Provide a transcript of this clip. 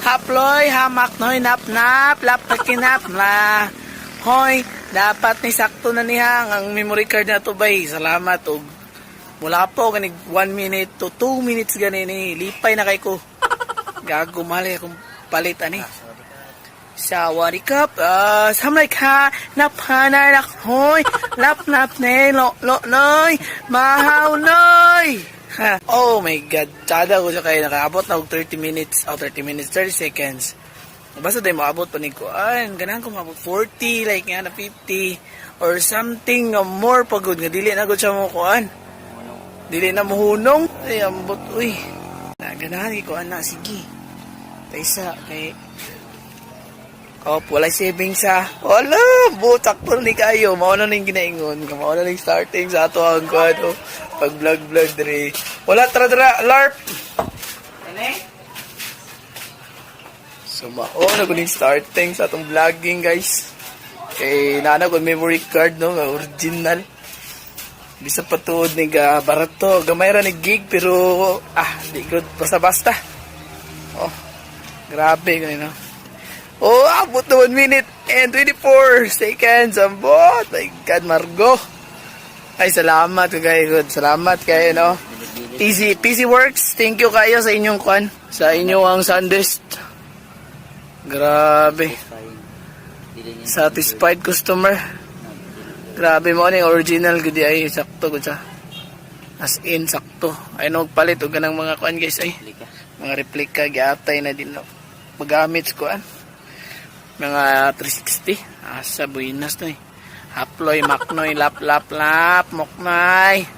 Haploy, hamak noy, nap-nap, lap na kinap na. Hoy, dapat ni sakto na nihang ang memory card na to bay. Salamat og mula po ganig 1 minute to 2 minutes gani ni lipay na kay ko. Gago mali akong palit ani. Sawari kap, samlay ka, naphanar nak hoy, lap-nap ne, lo noy, mahaw noy. Ha. Oh my god, tsada ko siya kayo nakaabot na og 30 minutes, 30 seconds. Basta tayo maabot pa ni ko, ganahan ko maabot 40, like nga na 50, or something more pagod, nga dili na ko siya mo kuan. Dili na muhunong, ay ambot, uy. Ganahan ko, na, sige. Taysa, kay... Oh, walay savings ha. Wala, butak po ni kayo. Mauna na yung ginaingon. Mauna na yung starting sa ato ang ano. Pag-vlog dre. Wala, tara, LARP. So, mauna ko yung starting sa atong vlogging, guys. Kay nana ko memory card, no? Original. Bisa patuod ni barato. Gamay ra ni gig, pero, di ko basta-basta. Oh, grabe, ganyan, no? Oh, abot na 1 minute and 24 seconds. Ambot. My God, Margo. Ay, salamat kayo. Salamat kayo, no? PC Works. Thank you kayo sa inyong kwan. Sa inyong SanDisk. Grabe. Satisfied customer. Grabe mo yung original. Gudi ay, sakto ko siya. As in, sakto. Ay, nagpalit. Huwag ka ng mga kwan, guys. Ay, mga replika. Giatay na din, no? Magamit ko, mga 360. Asa buinas to eh. Haploy, maknoy, lap, moknay.